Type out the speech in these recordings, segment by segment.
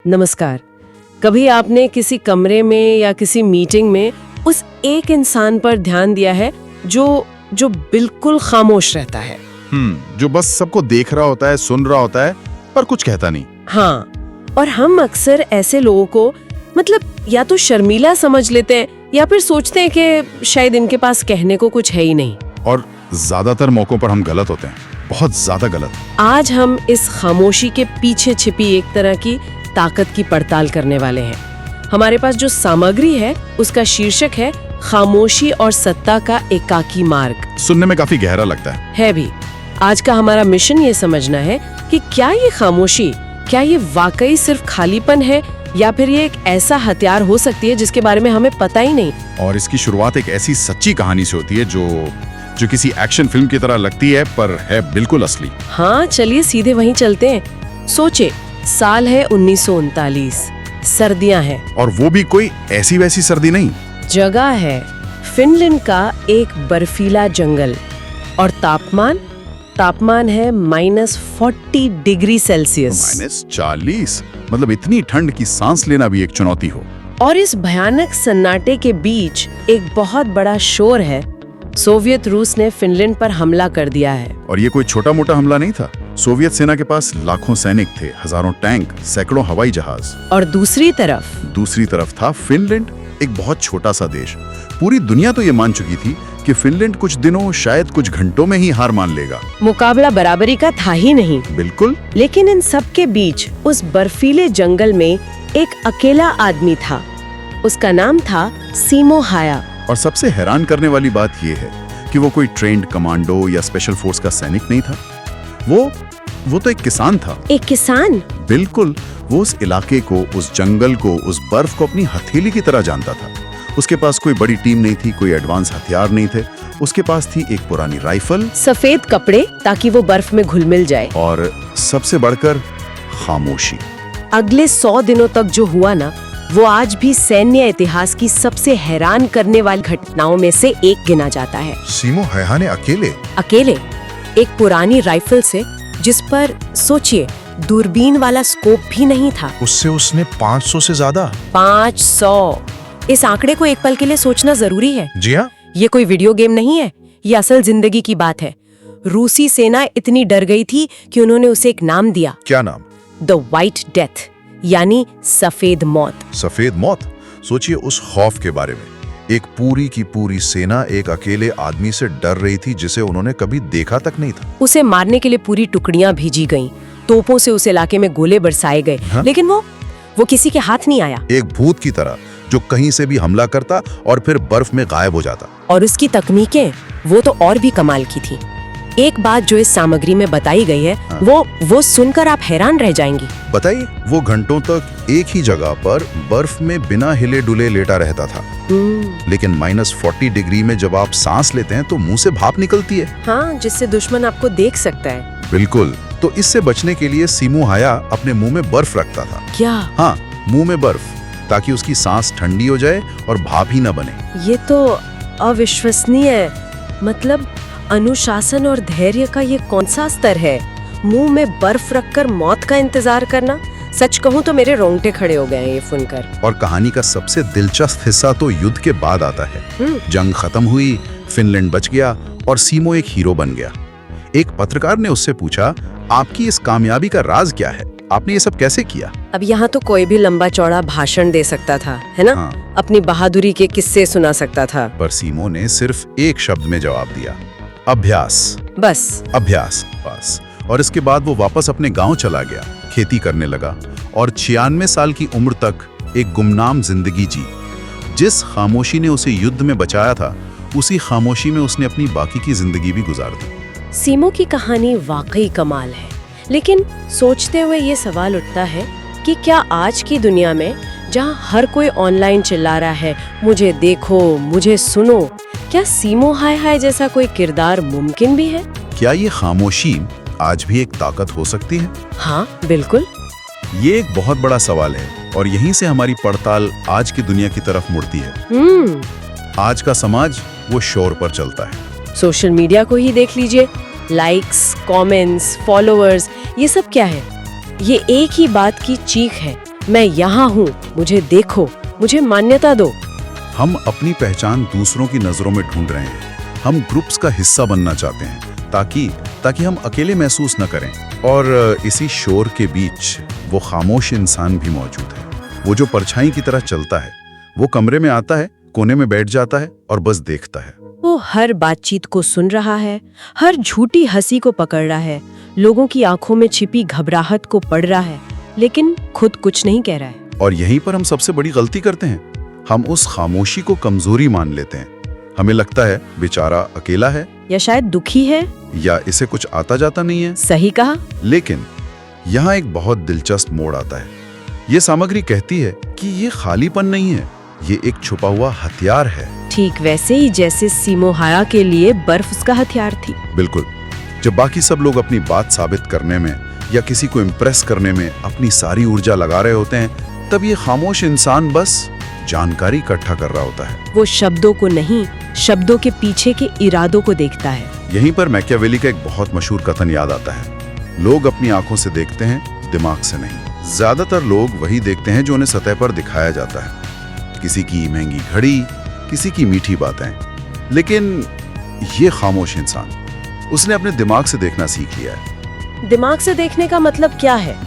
नमस्कार। कभी आपने किसी कमरे में या किसी मीटिंग में उस एक इंसान पर ध्यान दिया है जो बिल्कुल खामोश रहता है? जो बस सबको देख रहा होता है, सुन रहा होता है, पर कुछ कहता नहीं। हाँ, और हम अक्सर ऐसे लोगों को या तो शर्मीला समझ लेते हैं या फिर सोचते हैं कि शायद इनके पास कहने को कुछ है ही नहीं। और ज्यादातर मौकों पर हम गलत होते हैं, बहुत ज्यादा गलत। आज हम इस खामोशी के पीछे छिपी एक तरह की ताकत की पड़ताल करने वाले हैं। हमारे पास जो सामग्री है उसका शीर्षक है खामोशी और सत्ता का एकाकी मार्ग। सुनने में काफी गहरा लगता है भी। आज का हमारा मिशन ये समझना है कि क्या ये खामोशी, क्या ये वाकई सिर्फ खालीपन है या फिर ये एक ऐसा हथियार हो सकती है जिसके बारे में हमें पता ही नहीं। और इसकी शुरुआत एक ऐसी सच्ची कहानी से होती है जो किसी एक्शन फिल्म की तरह लगती है पर है बिल्कुल असली। हाँ, चलिए सीधे वहीं चलते हैं। सोचे, साल है 1939, सर्दियां हैं। और वो भी कोई ऐसी वैसी सर्दी नहीं। जगह है फिनलैंड का एक बर्फीला जंगल और तापमान है -40 डिग्री सेल्सियस। -40, मतलब इतनी ठंड की सांस लेना भी एक चुनौती हो। और इस भयानक सन्नाटे के बीच एक बहुत बड़ा शोर है। सोवियत रूस ने फिनलैंड पर हमला कर दिया है। और ये कोई छोटा मोटा हमला नहीं था। सोवियत सेना के पास लाखों सैनिक थे, हजारों टैंक, सैकड़ों हवाई जहाज। और दूसरी तरफ था फिनलैंड, एक बहुत छोटा सा देश। पूरी दुनिया तो ये मान चुकी थी कि फिनलैंड कुछ दिनों, शायद कुछ घंटों में ही हार मान लेगा। मुकाबला बराबरी का था ही नहीं। बिल्कुल। लेकिन इन सब के बीच उस बर्फीले जंगल में एक अकेला आदमी था। उसका नाम था सीमो हाया। और सबसे हैरान करने वाली बात यह है कि वो कोई ट्रेंड कमांडो या स्पेशल फोर्स का सैनिक नहीं था। वो तो एक किसान था। एक किसान? बिल्कुल। वो उस इलाके को, उस जंगल को, उस बर्फ को अपनी हथेली की तरह जानता था। उसके पास कोई बड़ी टीम नहीं थी, कोई एडवांस हथियार नहीं थे। उसके पास थी एक पुरानी राइफल, सफेद कपड़े ताकि वो बर्फ में घुल मिल जाए, और सबसे बढ़कर खामोशी। अगले 100 दिनों तक जो हुआ ना, वो आज भी सैन्य इतिहास की सबसे हैरान करने वाली घटनाओं में से एक गिना जाता है। सीमो हाया ने अकेले एक पुरानी राइफल से, जिस पर सोचिए दूरबीन वाला स्कोप भी नहीं था, उसने 500 से ज्यादा। 500। इस आंकड़े को एक पल के लिए सोचना जरूरी है। जी हाँ। ये कोई वीडियो गेम नहीं है, ये असल जिंदगी की बात है। रूसी सेना इतनी डर गई थी कि उन्होंने उसे एक नाम दिया। क्या नाम? द व्हाइट डेथ, यानी सफेद मौत। सफेद मौत। सोचिए उस खौफ के बारे में। एक पूरी की पूरी सेना एक अकेले आदमी से डर रही थी जिसे उन्होंने कभी देखा तक नहीं था। उसे मारने के लिए पूरी टुकड़ियां भेजी गईं, तोपों से उस इलाके में गोले बरसाए गए। हाँ? लेकिन वो किसी के हाथ नहीं आया। एक भूत की तरह जो कहीं से भी हमला करता और फिर बर्फ में गायब हो जाता। और उसकी तकनीकें, वो तो और भी कमाल की थी। एक बात जो इस सामग्री में बताई गई है, हाँ? वो सुनकर आप हैरान रह जाएंगी। बताइए। वो घंटों तक एक ही जगह पर बर्फ में बिना हिले डुले लेटा रहता था। लेकिन -40 डिग्री में जब आप सांस लेते हैं तो मुंह से भाप निकलती है। हाँ, जिससे दुश्मन आपको देख सकता है। बिल्कुल। तो इससे बचने के लिए सीमो हाया अपने मुंह में बर्फ रखता था। क्या? हाँ, मुंह में बर्फ, ताकि उसकी सांस ठंडी हो जाए और भाप ही न बने। ये तो अविश्वसनीय है। मतलब अनुशासन और धैर्य का ये कौन सा स्तर है? मुंह में बर्फ रखकर मौत का इंतजार करना। सच कहूं तो मेरे रोंगटे खड़े हो गए हैं ये सुनकर। और कहानी का सबसे दिलचस्प हिस्सा तो युद्ध के बाद आता है। जंग खत्म हुई, फिनलैंड बच गया और सीमो एक हीरो बन गया। एक पत्रकार ने उससे पूछा, आपकी इस कामयाबी का राज क्या है? आपने ये सब कैसे किया? अब यहाँ तो कोई भी लंबा चौड़ा भाषण दे सकता था, है ना? हाँ। अपनी बहादुरी के किस्से सुना सकता था। पर सीमो ने सिर्फ एक शब्द में जवाब दिया, अभ्यास। बस। अभ्यास, बस। और इसके बाद वो वापस अपने गांव चला गया, खेती करने लगा और 96 साल की उम्र तक एक गुमनाम जिंदगी जी। जिस खामोशी ने उसे युद्ध में बचाया था, उसी खामोशी में उसने अपनी बाकी की जिंदगी भी गुजार दी। सीमो की कहानी वाकई कमाल है, लेकिन सोचते हुए ये सवाल उठता है कि क्या आज की दुनिया में, जहाँ हर कोई ऑनलाइन चिल्ला रहा है, मुझे देखो, मुझे सुनो, क्या सीमो हाय जैसा कोई किरदार मुमकिन भी है? क्या ये खामोशी आज भी एक ताकत हो सकती है? हाँ, बिल्कुल। ये एक बहुत बड़ा सवाल है और यहीं से हमारी पड़ताल आज की दुनिया की तरफ मुड़ती है। आज का समाज वो शोर पर चलता है। सोशल मीडिया को ही देख लीजिए। लाइक्स, कमेंट्स, फॉलोअर्स, ये सब क्या है? ये एक ही बात की चीख है, मैं यहाँ हूँ, मुझे देखो, मुझे मान्यता दो। हम अपनी पहचान दूसरों की नजरों में ढूंढ रहे हैं। हम ग्रुप्स का हिस्सा बनना चाहते हैं ताकि हम अकेले महसूस न करें। और इसी शोर के बीच वो खामोश इंसान भी मौजूद है, वो जो परछाई की तरह चलता है। वो कमरे में आता है, कोने में बैठ जाता है और बस देखता है। वो हर बातचीत को सुन रहा है, हर झूठी हंसी को पकड़ रहा है, लोगों की आंखों में छिपी घबराहट को पढ़ रहा है, लेकिन खुद कुछ नहीं कह रहा है। और यहीं पर हम सबसे बड़ी गलती करते हैं। हम उस खामोशी को कमजोरी मान लेते हैं। हमें लगता है बेचारा अकेला है, या शायद दुखी है, या इसे कुछ आता जाता नहीं है। सही कहा। लेकिन यहाँ एक बहुत दिलचस्प मोड़ आता है। ये सामग्री कहती है कि ये खालीपन नहीं है, ये एक छुपा हुआ हथियार है। ठीक वैसे ही जैसे सीमोहारा के लिए बर्फ उसका हथियार थी। बिल्कुल। जब बाकी सब लोग अपनी बात साबित करने में या किसी को इम्प्रेस करने में अपनी सारी ऊर्जा लगा रहे होते हैं, तब ये खामोश इंसान बस जानकारी इकट्ठा कर रहा होता है। वो शब्दों को नहीं, शब्दों के पीछे के इरादों को देखता है। यहीं पर मैकियावेली का एक बहुत मशहूर कथन याद आता है। लोग अपनी आंखों से देखते हैं, दिमाग से नहीं। ज्यादातर लोग वही देखते हैं जो उन्हें सतह पर दिखाया जाता है, किसी की महंगी घड़ी, किसी की मीठी बातें। लेकिन ये खामोश इंसान, उसने अपने दिमाग से देखना सीख लिया है। दिमाग से देखने का मतलब क्या है?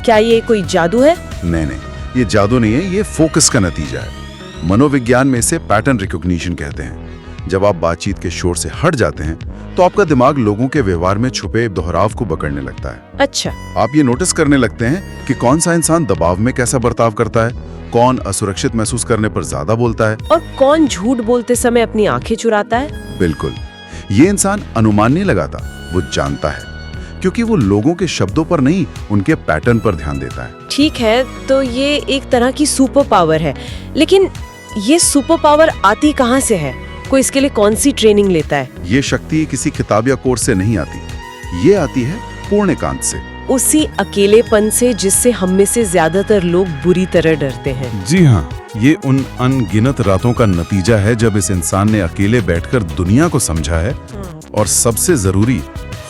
क्या ये कोई जादू है? नहीं, ये जादू नहीं है, ये फोकस का नतीजा है। मनोविज्ञान में इसे पैटर्न रिकॉग्निशन कहते हैं। जब आप बातचीत के शोर से हट जाते हैं तो आपका दिमाग लोगों के व्यवहार में छुपे दोहराव को पकड़ने लगता है। अच्छा। आप ये नोटिस करने लगते हैं कि कौन सा इंसान दबाव में कैसा बर्ताव करता है, कौन असुरक्षित महसूस करने पर ज्यादा बोलता है, और कौन झूठ बोलते समय अपनी आंखें चुराता है। बिल्कुल। ये इंसान अनुमान नहीं लगाता, वो जानता है, क्योंकि वो लोगों के शब्दों पर नहीं, उनके पैटर्न पर ध्यान देता है। ठीक है, तो ये एक तरह की सुपर पावर है, लेकिन ये सुपर पावर आती कहाँ से है? कोई इसके लिए कौन सी ट्रेनिंग लेता है? ये शक्ति किसी किताब या कोर्स से नहीं आती, ये आती है पूर्ण एकांत से। उसी अकेलेपन से जिससे हम में से ज्यादातर लोग बुरी तरह डरते हैं। जी हाँ, ये उन अनगिनत रातों का नतीजा है जब इस इंसान ने अकेले बैठकर दुनिया को समझा है, और सबसे जरूरी,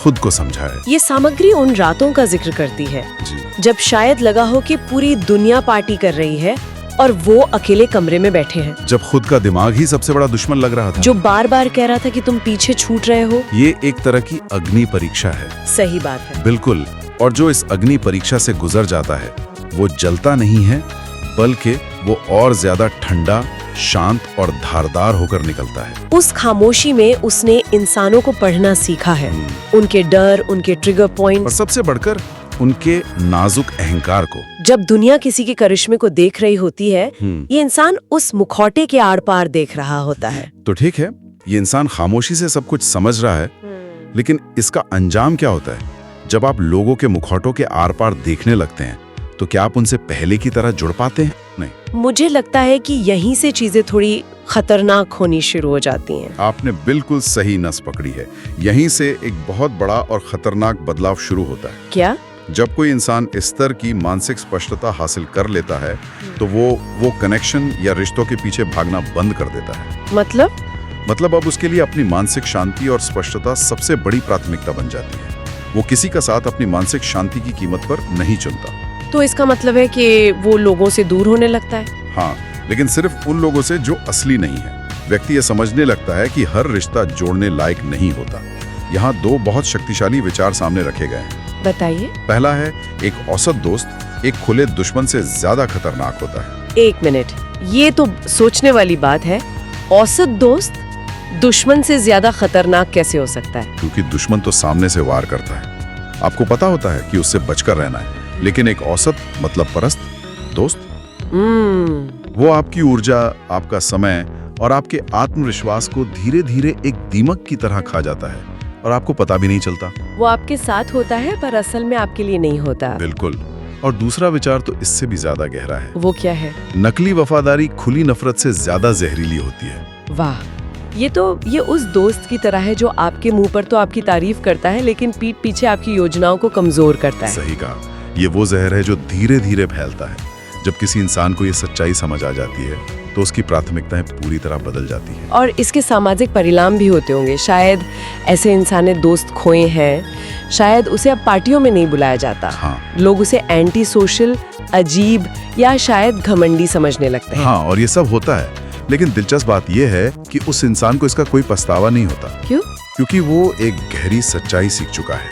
खुद को समझा है। ये सामग्री उन रातों का जिक्र करती है जी। जब शायद लगा हो कि पूरी दुनिया पार्टी कर रही है और वो अकेले कमरे में बैठे हैं। जब खुद का दिमाग ही सबसे बड़ा दुश्मन लग रहा था, जो बार बार कह रहा था कि तुम पीछे छूट रहे हो। ये एक तरह की अग्नि परीक्षा है। सही बात है। बिल्कुल। और जो इस अग्नि परीक्षा से गुजर जाता है, वो जलता नहीं है, बल्कि वो और ज्यादा ठंडा, शांत और धारदार होकर निकलता है। उस खामोशी में उसने इंसानों को पढ़ना सीखा है, उनके डर, उनके ट्रिगर और पॉइंट्स, सबसे बढ़कर उनके नाजुक अहंकार को। जब दुनिया किसी के करिश्मे को देख रही होती है, ये इंसान उस मुखौटे के आर पार देख रहा होता है। तो ठीक है, ये इंसान खामोशी से सब कुछ समझ रहा है, लेकिन इसका अंजाम क्या होता है? जब आप लोगों के मुखौटों के आर पार देखने लगते हैं, तो क्या आप उनसे पहले की तरह जुड़ पाते हैं? नहीं। मुझे लगता है कि यहीं से चीजें थोड़ी खतरनाक होनी शुरू हो जाती हैं। आपने बिल्कुल सही नस पकड़ी है। यहीं से एक बहुत बड़ा और खतरनाक बदलाव शुरू होता है। क्या? जब कोई इंसान इस स्तर की मानसिक स्पष्टता हासिल कर लेता है, तो वो कनेक्शन या रिश्तों के पीछे भागना बंद कर देता है। मतलब अब उसके लिए अपनी मानसिक शांति और स्पष्टता सबसे बड़ी प्राथमिकता बन जाती है। वो किसी का साथ अपनी मानसिक शांति की कीमत पर नहीं चुनता। तो इसका मतलब है कि वो लोगों से दूर होने लगता है। हाँ, लेकिन सिर्फ उन लोगों से जो असली नहीं है। व्यक्ति ये समझने लगता है कि हर रिश्ता जोड़ने लायक नहीं होता। यहाँ दो बहुत शक्तिशाली विचार सामने रखे गए हैं। बताइए। पहला है, एक औसत दोस्त एक खुले दुश्मन से ज्यादा खतरनाक होता है। एक मिनट, ये तो सोचने वाली बात है। औसत दोस्त दुश्मन से ज्यादा खतरनाक कैसे हो सकता है? क्योंकि दुश्मन तो सामने से वार करता है, आपको पता होता है कि उससे बचकर रहना है। लेकिन एक औसत मतलब परस्त दोस्त, वो आपकी ऊर्जा, आपका समय और आपके आत्मविश्वास को धीरे धीरे एक दीमक की तरह खा जाता है, और आपको पता भी नहीं चलता। वो आपके साथ होता है पर असल में आपके लिए नहीं होता। बिल्कुल। और दूसरा विचार तो इससे भी ज्यादा गहरा है। वो क्या है? नकली वफादारी खुली नफरत से ज्यादा जहरीली होती है। वाह, ये उस दोस्त की तरह है जो आपके मुंह पर तो आपकी तारीफ करता है, लेकिन पीठ पीछे आपकी योजनाओं को कमजोर करता है। सही कहा। ये वो जहर है जो धीरे धीरे फैलता है। जब किसी इंसान को ये सच्चाई समझ आ जाती है तो उसकी प्राथमिकताएं पूरी तरह बदल जाती है। और इसके सामाजिक परिणाम भी होते होंगे। शायद ऐसे इंसान ने दोस्त खोए हैं, शायद उसे अब पार्टियों में नहीं बुलाया जाता। हाँ। लोग उसे एंटी सोशल, अजीब या शायद घमंडी समझने लगते हैं। हाँ, और ये सब होता है, लेकिन दिलचस्प बात यह है कि उस इंसान को इसका कोई पछतावा नहीं होता। क्यों? क्योंकि वो एक गहरी सच्चाई सीख चुका है।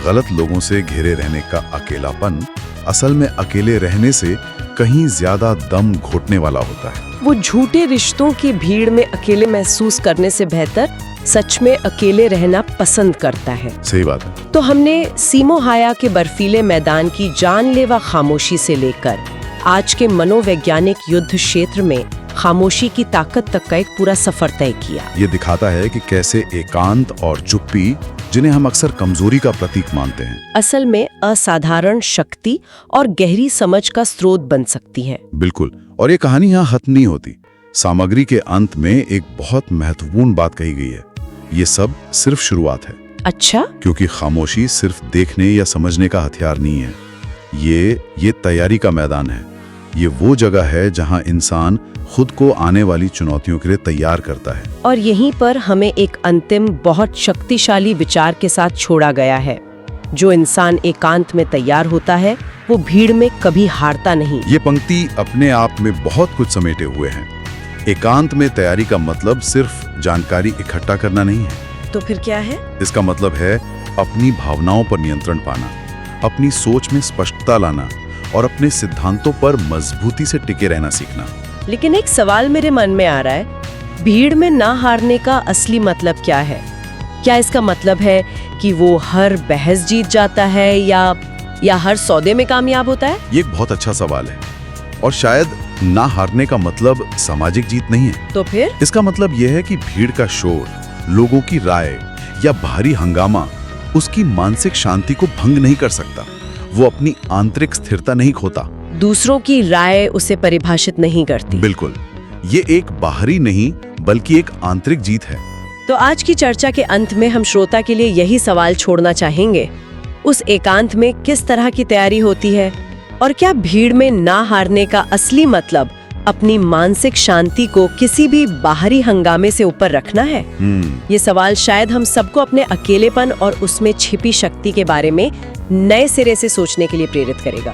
गलत लोगों से घिरे रहने का अकेलापन असल में अकेले रहने से कहीं ज्यादा दम घोटने वाला होता है। वो झूठे रिश्तों की भीड़ में अकेले महसूस करने से बेहतर सच में अकेले रहना पसंद करता है। सही बात है। तो हमने सीमो हाया के बर्फीले मैदान की जानलेवा खामोशी से लेकर आज के मनोवैज्ञानिक युद्ध क्षेत्र में खामोशी की ताकत तक का एक पूरा सफर तय किया। ये दिखाता है कि कैसे एकांत और चुप्पी, जिन्हें हम अक्सर कमजोरी का प्रतीक मानते हैं, असल में असाधारण शक्ति और गहरी समझ का स्रोत बन सकती हैं। बिल्कुल। और ये कहानी यहाँ खत्म नहीं होती। सामग्री के अंत में एक बहुत महत्वपूर्ण बात कही गई है। ये सब सिर्फ शुरुआत है। अच्छा? क्योंकि खामोशी सिर्फ देखने या समझने का हथियार नहीं है। ये तैयारी का मैदान है। ये वो जगह है जहाँ इंसान खुद को आने वाली चुनौतियों के लिए तैयार करता है। और यहीं पर हमें एक अंतिम बहुत शक्तिशाली विचार के साथ छोड़ा गया है। जो इंसान एकांत में तैयार होता है वो भीड़ में कभी हारता नहीं। ये पंक्ति अपने आप में बहुत कुछ समेटे हुए हैं। एकांत में तैयारी का मतलब सिर्फ जानकारी इकट्ठा करना नहीं है। तो फिर क्या है? इसका मतलब है अपनी भावनाओं पर नियंत्रण पाना, अपनी सोच में स्पष्टता लाना और अपने सिद्धांतों पर मजबूती से टिके रहना सीखना। लेकिन एक सवाल मेरे मन में आ रहा है, भीड़ में ना हारने का असली मतलब क्या है? क्या इसका मतलब है कि वो हर बहस जीत जाता है या हर सौदे में कामयाब होता है? ये एक बहुत अच्छा सवाल है। और शायद ना हारने का मतलब सामाजिक जीत नहीं है। तो फिर? इसका मतलब यह है कि भीड़ का शोर, लोगों की राय या भारी हंगामा उसकी मानसिक शांति को भंग नहीं कर सकता। वो अपनी आंतरिक स्थिरता नहीं खोता। दूसरों की राय उसे परिभाषित नहीं करती। बिल्कुल। ये एक बाहरी नहीं बल्कि एक आंतरिक जीत है। तो आज की चर्चा के अंत में हम श्रोता के लिए यही सवाल छोड़ना चाहेंगे, उस एकांत में किस तरह की तैयारी होती है? और क्या भीड़ में ना हारने का असली मतलब अपनी मानसिक शांति को किसी भी बाहरी हंगामे से ऊपर रखना है? ये सवाल शायद हम सबको अपने अकेलेपन और उसमें छिपी शक्ति के बारे में नए सिरे से सोचने के लिए प्रेरित करेगा।